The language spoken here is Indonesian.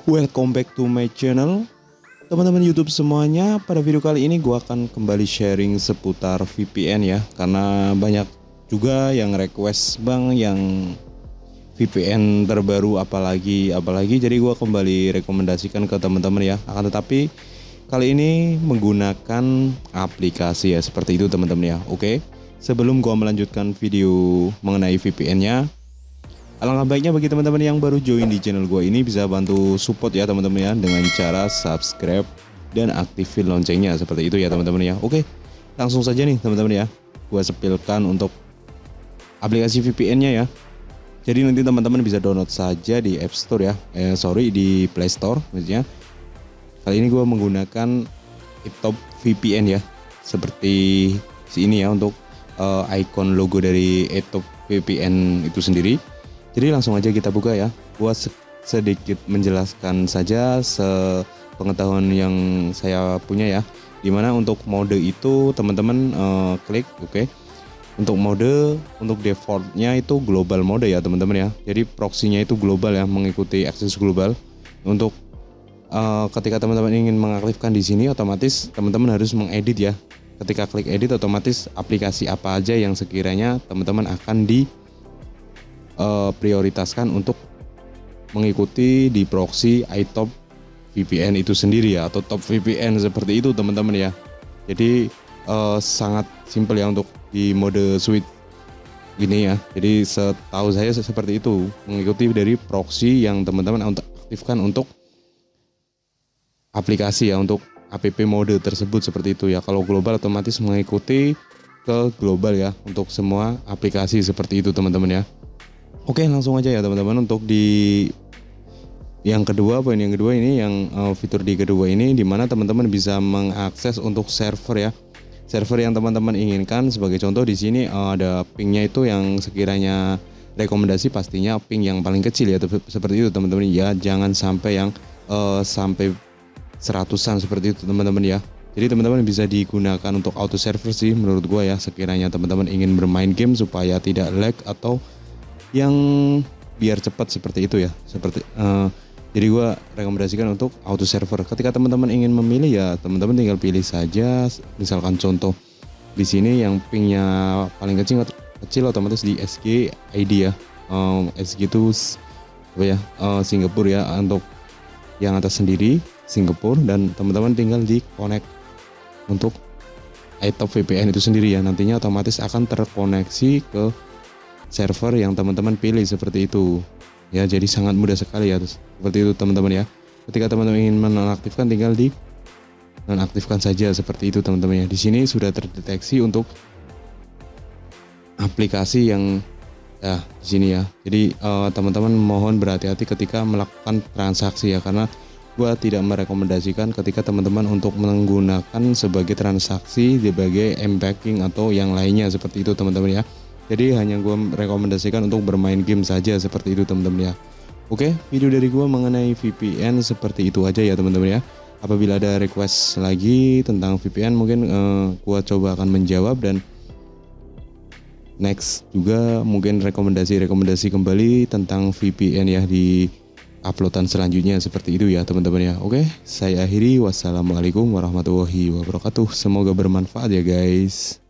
Welcome back to my channel. Teman-teman YouTube semuanya, pada video kali ini gue akan kembali sharing seputar VPN ya. Karena banyak juga yang request bang yang VPN terbaru apalagi. Jadi gue kembali rekomendasikan ke teman-teman ya. Akan tetapi kali ini menggunakan aplikasi ya, seperti itu teman-teman ya. Oke, sebelum gue melanjutkan video mengenai VPN-nya, alangkah baiknya bagi teman-teman yang baru join di channel gue ini bisa bantu support ya teman-teman ya, dengan cara subscribe dan aktifin loncengnya seperti itu ya teman-teman ya. Oke, langsung saja nih teman-teman ya, gue sepilkan untuk aplikasi VPN-nya ya. Jadi nanti teman-teman bisa download saja di App Store ya, di Play Store maksudnya. Kali ini gue menggunakan Etop VPN ya, seperti sini ya untuk icon logo dari Etop VPN itu sendiri. Jadi langsung aja kita buka ya. Gua sedikit menjelaskan saja sepengetahuan yang saya punya ya. Dimana untuk mode itu teman-teman klik oke. Untuk mode, untuk defaultnya itu global mode ya teman-teman ya. Jadi proxy-nya itu global ya, mengikuti akses global. Untuk ketika teman-teman ingin mengaktifkan di sini, otomatis teman-teman harus mengedit ya. Ketika klik edit, otomatis aplikasi apa aja yang sekiranya teman-teman akan prioritaskan untuk mengikuti di proxy iTop VPN itu sendiri ya, atau Top VPN seperti itu teman-teman ya. Jadi sangat simpel ya untuk di mode suite gini ya. Jadi setahu saya seperti itu, mengikuti dari proxy yang teman-teman aktifkan untuk aplikasi ya, untuk app mode tersebut seperti itu ya. Kalau global otomatis mengikuti ke global ya, untuk semua aplikasi seperti itu teman-teman ya. Oke, langsung aja ya teman-teman untuk di yang kedua, poin yang kedua ini, yang fitur di kedua ini, dimana teman-teman bisa mengakses untuk server ya, server yang teman-teman inginkan. Sebagai contoh di sini ada pingnya itu yang sekiranya rekomendasi pastinya ping yang paling kecil ya, seperti itu teman-teman ya. Jangan sampai yang sampai seratusan seperti itu teman-teman ya. Jadi teman-teman bisa digunakan untuk auto server sih menurut gua ya, sekiranya teman-teman ingin bermain game supaya tidak lag atau yang biar cepat seperti itu ya. Jadi gue rekomendasikan untuk auto server. Ketika teman-teman ingin memilih ya, teman-teman tinggal pilih saja. Misalkan contoh di sini yang pingnya paling kecil otomatis di SG ID ya. SG itu apa ya? Singapura ya, untuk yang atas sendiri Singapura, dan teman-teman tinggal di connect untuk iTop VPN itu sendiri ya. Nantinya otomatis akan terkoneksi ke server yang teman-teman pilih seperti itu ya. Jadi sangat mudah sekali ya, seperti itu teman-teman ya. Ketika teman-teman ingin menonaktifkan, tinggal di nonaktifkan saja seperti itu teman-teman ya. Di sini sudah terdeteksi untuk aplikasi yang ya di sini ya. Jadi teman-teman mohon berhati-hati ketika melakukan transaksi ya, karena gua tidak merekomendasikan ketika teman-teman untuk menggunakan sebagai transaksi sebagai M-Banking atau yang lainnya seperti itu teman-teman ya. Jadi hanya gue rekomendasikan untuk bermain game saja seperti itu teman-teman ya. Oke, video dari gue mengenai VPN seperti itu aja ya teman-teman ya. Apabila ada request lagi tentang VPN, mungkin gue coba akan menjawab, dan next juga mungkin rekomendasi kembali tentang VPN ya di uploadan selanjutnya seperti itu ya teman-teman ya. Oke, saya akhiri. Wassalamualaikum warahmatullahi wabarakatuh. Semoga bermanfaat ya guys.